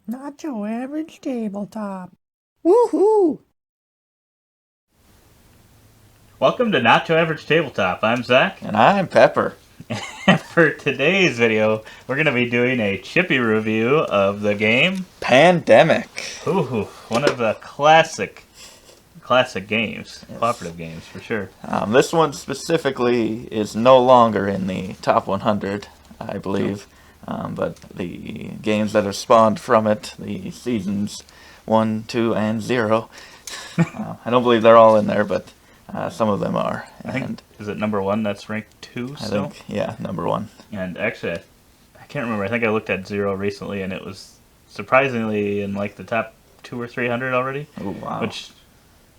Not your average tabletop. Woohoo! Welcome to Not Your Average Tabletop. I'm Zach. And I'm Pepper. And for today's video, we're going to be doing a CHIPPI review of the game Pandemic. Ooh, one of the classic games, cooperative games for sure. This one specifically is no longer in the top 100, I believe. But the games that have spawned from it, the seasons 1, 2, and 0, I don't believe they're all in there, but some of them are. I think, is it number 1 that's ranked 2 still? I think, yeah, number 1. And actually, I can't remember. I think I looked at 0 recently, and it was surprisingly in like the top 2 or 300 already. Oh, wow. Which,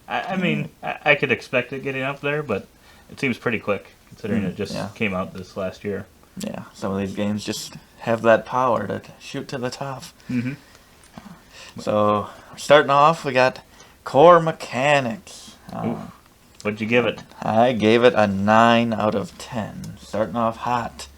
I mean, I could expect it getting up there, but it seems pretty quick considering it just came out this last year. Yeah, some of these games just have that power to shoot to the top. Mm-hmm. So, starting off, we got core mechanics. What'd you give it? I gave it a 9 out of 10. Starting off hot.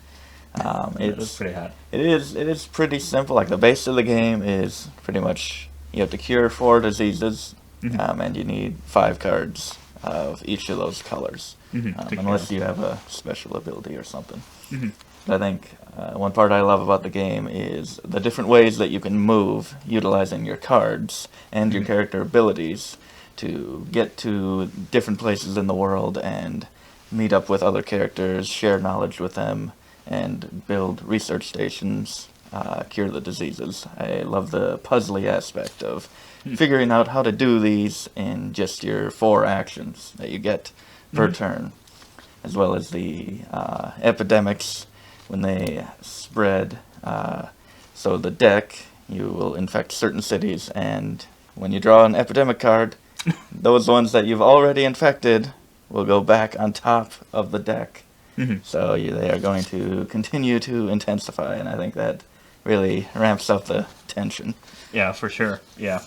It's pretty hot. It is pretty simple. Like, the base of the game is pretty much you have to cure 4 diseases, and you need 5 cards of each of those colors, unless you have a special ability or something. But I think one part I love about the game is the different ways that you can move utilizing your cards and your character abilities to get to different places in the world and meet up with other characters, share knowledge with them, and build research stations, cure the diseases. I love the puzzly aspect of figuring out how to do these in just your 4 actions that you get per turn, as well as the epidemics when they spread. So the deck, you will infect certain cities, and when you draw an epidemic card, those ones that you've already infected will go back on top of the deck. So they are going to continue to intensify, and I think that really ramps up the tension. Yeah, for sure. Yeah.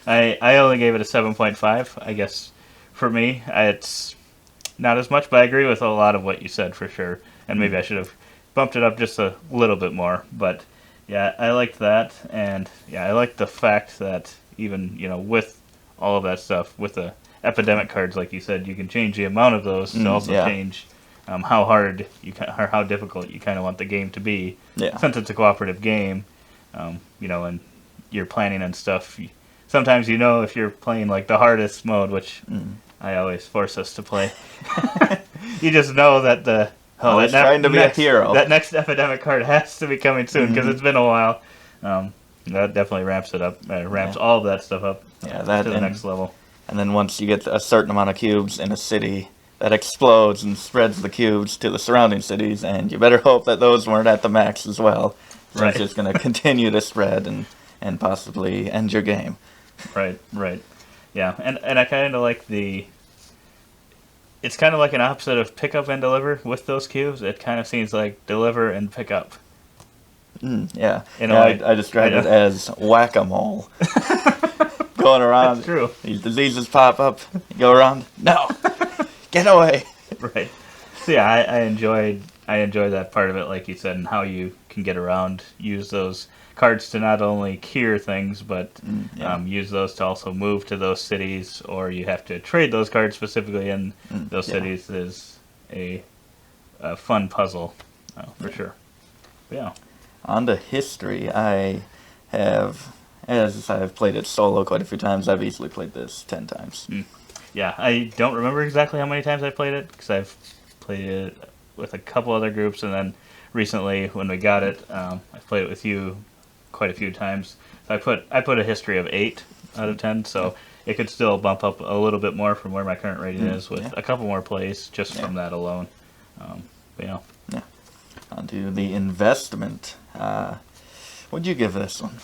I only gave it a 7.5. I guess for me, it's not as much, but I agree with a lot of what you said for sure. And maybe I should have bumped it up just a little bit more. But yeah, I liked that. And yeah, I liked the fact that even, with all of that stuff, with the epidemic cards, like you said, you can change the amount of those to also change how hard or how difficult you kind of want the game to be. Yeah. Since it's a cooperative game, and you're planning and stuff. Sometimes if you're playing like the hardest mode, which I always force us to play. You just know that trying to be a hero. That next epidemic card has to be coming soon because it's been a while. That definitely ramps it up. Ramps all of that stuff up to the next level. And then once you get a certain amount of cubes in a city, that explodes and spreads the cubes to the surrounding cities, and you better hope that those weren't at the max as well. So it's just going to continue to spread and possibly end your game. Right. Yeah, and I kind of like it's kind of like an opposite of pick up and deliver with those cubes. It kind of seems like deliver and pick up. Yeah. I described it as whack-a-mole. Going around. That's true. These diseases pop up. You go around. No! Get away! Right. So yeah, I enjoyed that part of it, like you said, and how you can get around, use those cards to not only cure things, but use those to also move to those cities, or you have to trade those cards specifically in those cities. Is a fun puzzle, for sure. But yeah. On to history. I have, as I've played it solo quite a few times, I've easily played this 10 times. Yeah, I don't remember exactly how many times I played it, because I've played it with a couple other groups, and then recently when we got it, I played it with you quite a few times. So I put a history of 8 out of 10, so it could still bump up a little bit more from where my current rating is with a couple more plays just from that alone. But yeah. On to the investment. What'd you give this one?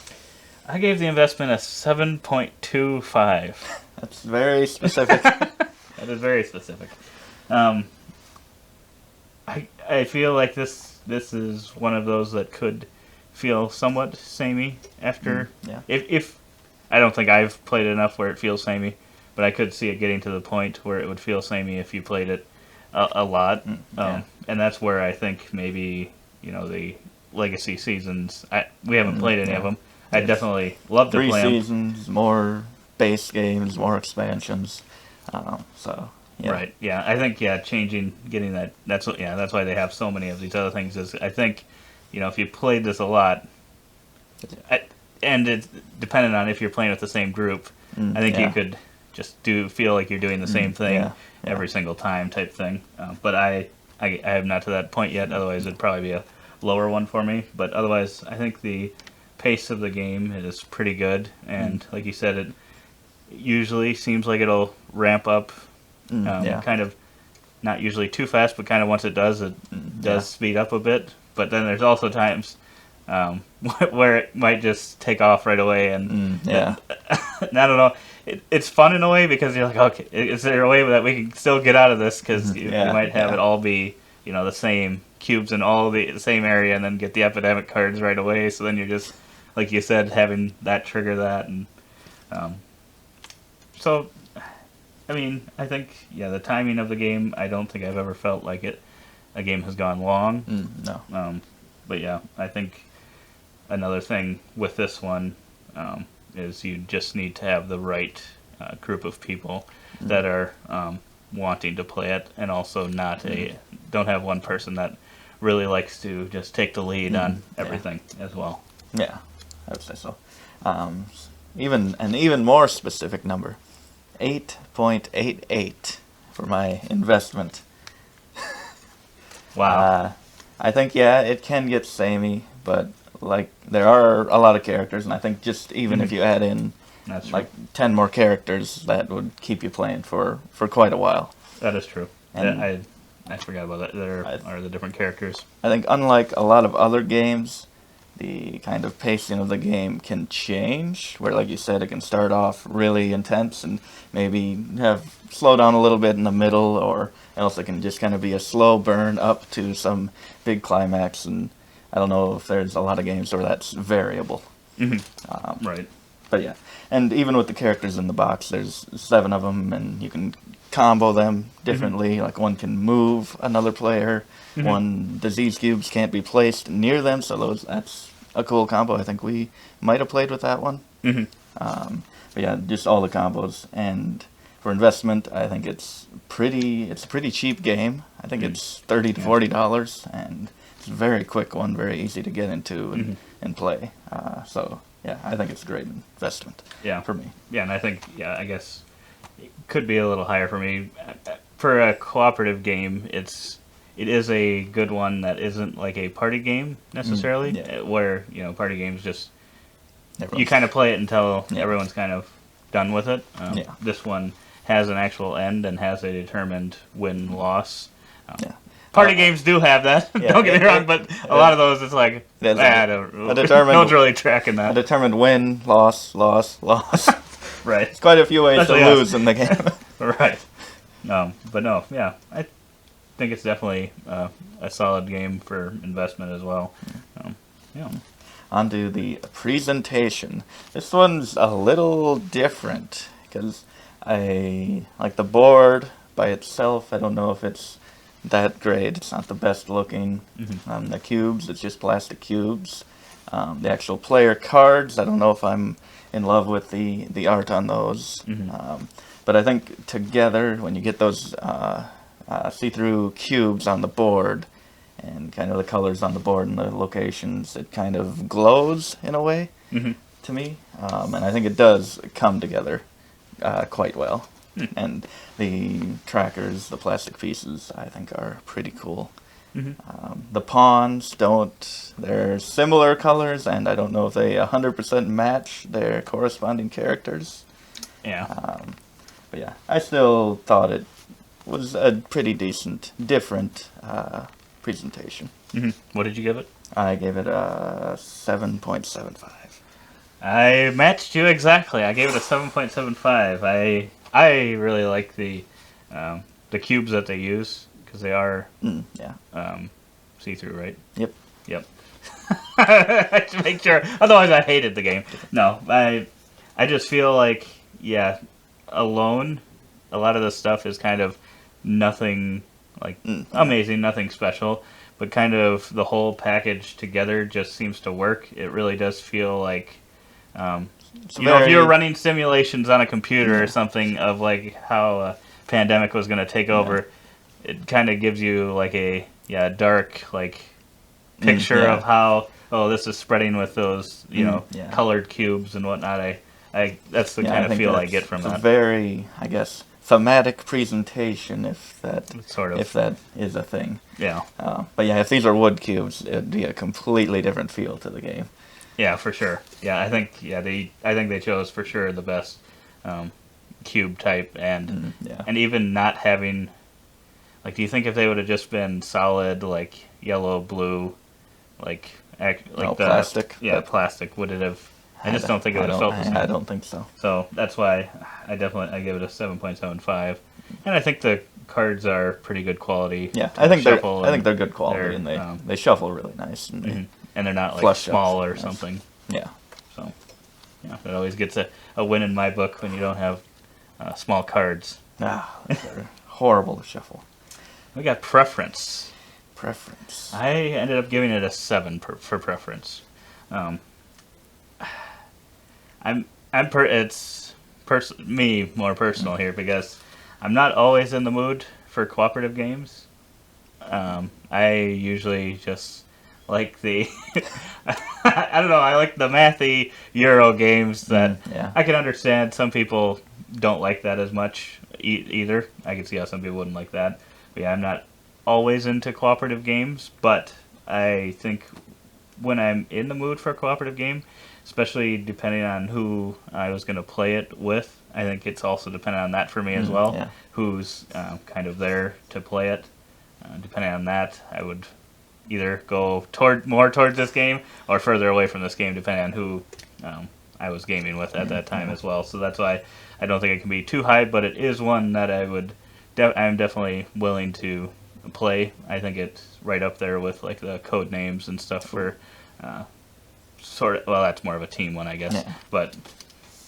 I gave the investment a 7.25. That's very specific. That is very specific. I feel like this is one of those that could feel somewhat samey after. If I don't think I've played enough where it feels samey, but I could see it getting to the point where it would feel samey if you played it a lot. And that's where I think maybe the legacy seasons. We haven't played any of them. I definitely love to 3 play them. seasons, more base games, more expansions. So yeah, Right. Yeah. I think getting that. That's why they have so many of these other things. Is I think, if you played this a lot, I, and it's dependent on if you're playing with the same group. I think you yeah. could just feel like you're doing the same thing yeah, yeah. every single time type thing. But I am not to that point yet. Otherwise, it'd probably be a lower one for me. But otherwise, I think the pace of the game is pretty good, and like you said, it usually seems like it'll ramp up. Yeah. Kind of not usually too fast, but kind of once it does Yeah. speed up a bit. But then there's also times where it might just take off right away, and Yeah. I don't know. It's fun in a way because you're like, okay, is there a way that we can still get out of this? Because you might have it all be the same cubes in all the same area, and then get the epidemic cards right away. So then you're just, like you said, having that trigger that, and so. I mean, I think the timing of the game. I don't think I've ever felt like a game has gone long. No. But yeah, I think another thing with this one is you just need to have the right group of people that are wanting to play it, and also don't have one person that really likes to just take the lead on everything as well. Yeah, I would say so. Even an even more specific number. 8.88 for my investment. Wow. I think it can get samey, but like there are a lot of characters, and I think just even if you add in That's like 10 more characters, that would keep you playing for quite a while. That is true. And I forgot about that. There are the different characters. I think unlike a lot of other games, the kind of pacing of the game can change, where, like you said, it can start off really intense and maybe slow down a little bit in the middle, or else it can just kind of be a slow burn up to some big climax. And I don't know if there's a lot of games where that's variable. Right. But yeah, and even with the characters in the box, there's 7 of them, and you can combo them differently. Like one can move another player, one disease cubes can't be placed near them, so that's a cool combo. I think we might have played with that one. But yeah, just all the combos. And for investment, I think it's a pretty cheap game. I think it's $30 to $40, and it's a very quick one, very easy to get into and play. So yeah, I think it's a great investment. Yeah. For me. Yeah, and I think I guess it could be a little higher for me. For a cooperative game, it is a good one that isn't like a party game necessarily, where party games just you kind of play it until everyone's kind of done with it. This one has an actual end and has a determined win-loss. Party games do have that. Don't get me wrong, but a lot of those, it's like no one's really tracking that. A determined win, loss. Right. It's quite a few ways to lose in the game. Right. But no, yeah, I think it's definitely a solid game for investment as well. On to the presentation. This one's a little different because I like the board by itself. I don't know if it's that great. It's not the best looking. The cubes, it's just plastic cubes. The actual player cards, I don't know if I'm in love with the art on those. But I think together, when you get those see-through cubes on the board, and kind of the colors on the board and the locations, it kind of glows in a way to me. And I think it does come together quite well. And the trackers, the plastic pieces, I think are pretty cool. The pawns they're similar colors, and I don't know if they 100% match their corresponding characters. But yeah, I still thought it was a pretty decent, different presentation. What did you give it? I gave it a 7.75. I matched you exactly. I gave it a 7.75. I really like the cubes that they use because they are see-through, right? Yep. I should make sure. Otherwise, I hated the game. No, I just feel like alone, a lot of the stuff is kind of nothing amazing, nothing special, but kind of the whole package together just seems to work. It really does feel like It's You know, if you were very- running simulations on a computer or something of like how a pandemic was going to take over, it kind of gives you like a dark like picture yeah. of how this is spreading with those yeah. colored cubes and whatnot. I that's the Yeah, kind of think feel I that's get from a that. very, I guess, thematic presentation, if that Sort of. if that is a thing. Yeah, But yeah, if these are wood cubes, it'd be a completely different feel to the game. yeah, for sure. Yeah, I think they chose for sure the best cube type and Yeah. and even not having like, do you think if they would have just been solid like yellow, blue, like No, plastic, Yeah, but- plastic. Would it have? I just don't think it would have felt the same. I don't think so. So that's why I give it a 7.75, and I think the cards are pretty good quality. Yeah, to I think shuffle they're good quality, they're, and they shuffle really nice. And mhm. And they're not like flush up small or nice. something. Yeah. So yeah, that always gets a win in my book when you don't have small cards. They're horrible to shuffle. We got preference. Preference. I ended up giving it a 7 for preference. It's me more personal here because I'm not always in the mood for cooperative games. I usually just like the I don't know, I like the mathy Euro games that yeah. I can understand some people don't like that as much either. I can see how some people wouldn't like that. But yeah, I'm not always into cooperative games, but I think when I'm in the mood for a cooperative game, especially depending on who I was going to play it with, I think it's also dependent on that for me as well. Yeah. Who's kind of there to play it. Depending on that, I would either go more towards this game or further away from this game, depending on who I was gaming with at that time as well. So that's why I don't think it can be too high, but it is one that I'm definitely willing to play. I think it's right up there with like the code names and stuff for well, that's more of a team one, I guess. Yeah. But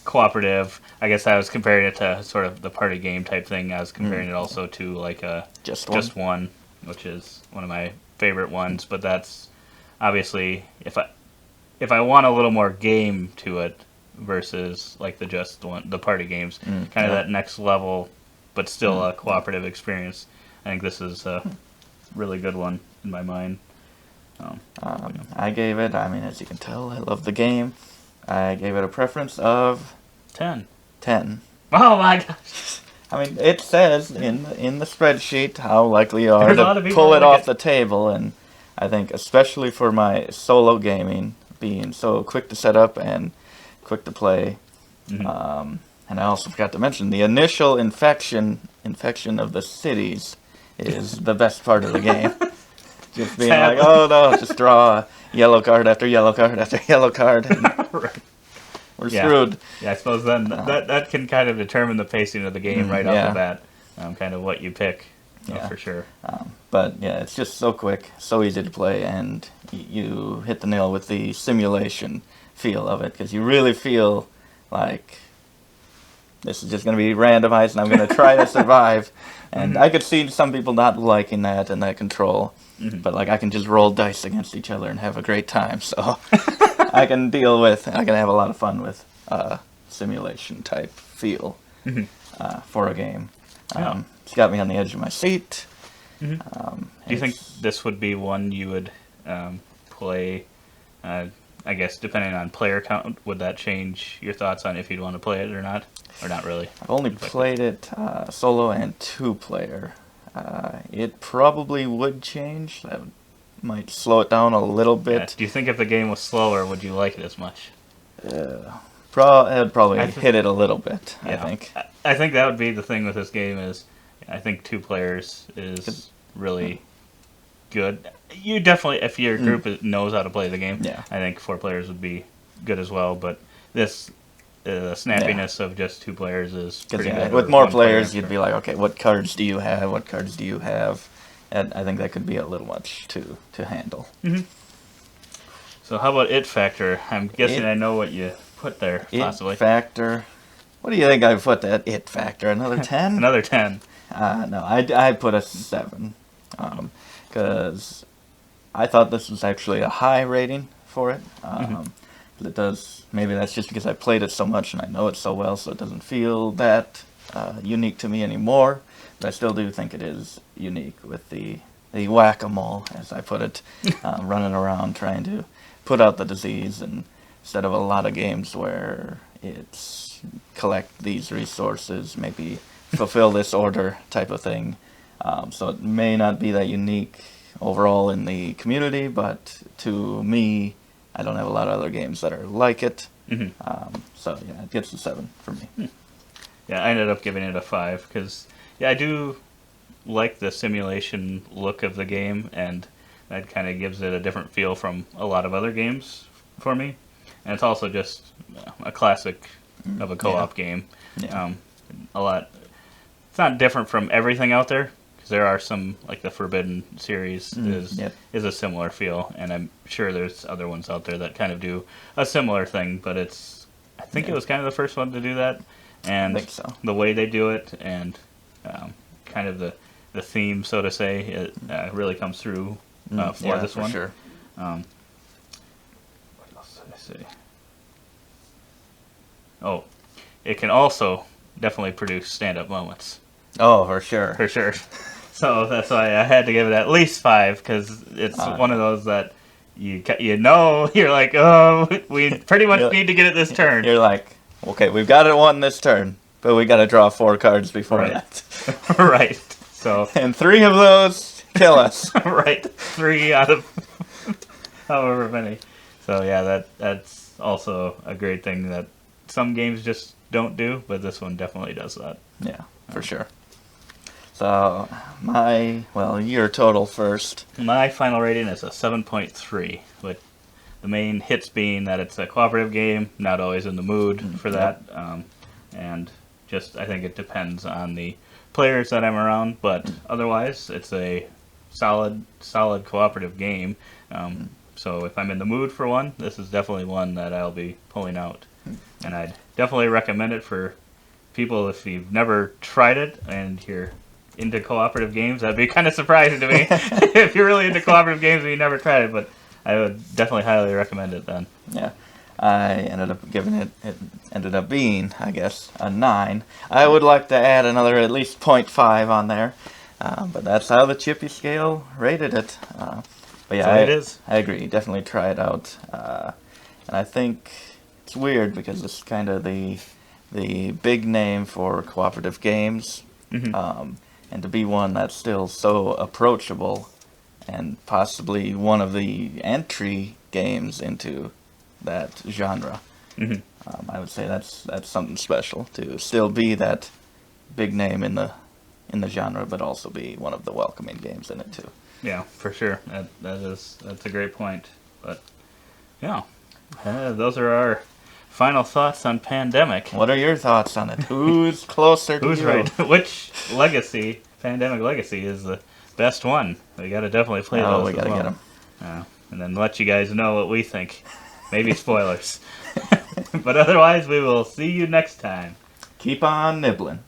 cooperative, I guess I was comparing it to sort of the party game type thing. I was comparing it also to like a Just one, which is one of my favorite ones. But that's obviously if I want a little more game to it versus like the party games, kind of that next level, but still a cooperative experience. I think this is a really good one in my mind. I gave it, I mean, as you can tell, I love the game. I gave it a preference of 10. 10. Oh my gosh! I mean, it says in the spreadsheet how likely you are There's a lot of to people pull it that off get- the table, and I think especially for my solo gaming, being so quick to set up and quick to play, and I also forgot to mention the initial infection of the cities is the best part of the game. Just being like, oh no, just draw yellow card after yellow card after yellow card, and Right. we're Yeah. screwed. Yeah, I suppose then that can kind of determine the pacing of the game right off yeah. the bat. Kind of what you pick, Yeah. for sure. But yeah, it's just so quick, so easy to play, and you hit the nail with the simulation feel of it, because you really feel like this is just going to be randomized, and I'm going to try to survive. And I could see some people not liking that and that control, but like I can just roll dice against each other and have a great time. So I can have a lot of fun with simulation type feel for a game. Yeah. It's got me on the edge of my seat. Do you think this would be one you would play? I guess depending on player count, would that change your thoughts on if you'd want to play it or not really? I've only played it solo and 2-player. It probably would change. That might slow it down a little Yeah. bit. Do you think if the game was slower, would you like it as much? It would probably I think- hit it a little bit, I Yeah. think. I think that would be the thing with this game is, I think 2 players is really good. You definitely, if your group knows how to play the game, Yeah. I think 4 players would be good as well. But this, the snappiness of just 2 players is pretty good. With or more 1 player, players, I'm you'd sure. be like, okay, what cards do you have? What cards do you have? And I think that could be a little much to handle. So how about it factor? I'm guessing It- I know what you put there, possibly. It factor. What do you think I put that it factor? Another 10? Another 10. No, I put a 7. Because I thought this was actually a high rating for it. It does. Maybe that's just because I played it so much and I know it so well, so it doesn't feel that unique to me anymore. But I still do think it is unique with the whack-a-mole, as I put it, running around trying to put out the disease, and instead of a lot of games where it's collect these resources, maybe fulfill this order type of thing. So it may not be that unique overall in the community, but to me, I don't have a lot of other games that are like it. So yeah, it gets a 7 for me. Yeah, I ended up giving it a 5 because, yeah, I do like the simulation look of the game, and that kind of gives it a different feel from a lot of other games for me. And it's also just a classic of a co-op game. Yeah. It's not different from everything out there, because there are some, like the Forbidden series is a similar feel, and I'm sure there's other ones out there that kind of do a similar thing, but I think it was kind of the first one to do that, and I think so. the way they do it, and kind of the theme, so to say, it really comes through for this one. Sure. What else did I say? Oh, it can also definitely produce stand-up moments. Oh, for sure. For sure. So that's why I had to give it at least 5, because it's one of those that you're like, oh, we pretty much need to get it this turn. You're like, okay, we've got it one this turn, but we got to draw 4 cards before that. Right. So. And 3 of those kill us. Right. 3 out of however many. So yeah, that's also a great thing that some games just don't do, but this one definitely does that. Yeah, for sure. So, your total first. My final rating is a 7.3, with the main hits being that it's a cooperative game, not always in the mood for that, and just I think it depends on the players that I'm around, but otherwise it's a solid cooperative game. So if I'm in the mood for one, this is definitely one that I'll be pulling out, and I'd definitely recommend it for people if you've never tried it and you're into cooperative games. That'd be kind of surprising to me if you're really into cooperative games and you never tried it, but I would definitely highly recommend it then. Yeah. I ended up giving it ended up being, I guess, a 9. I would like to add another at least 0.5 on there, but that's how the CHIPPI scale rated it. But yeah, it is. I agree. Definitely try it out. And I think it's weird because it's kind of the big name for cooperative games. And to be one that's still so approachable, and possibly one of the entry games into that genre. I would say that's something special, to still be that big name in the genre, but also be one of the welcoming games in it too. Yeah, for sure. That's a great point. But yeah, those are our final thoughts on Pandemic. What are your thoughts on it? Who's closer to Who's you? right? Which Pandemic Legacy, is the best one? We got to definitely play those. Oh, we got to get them. And then let you guys know what we think. Maybe spoilers. But otherwise, we will see you next time. Keep on nibbling.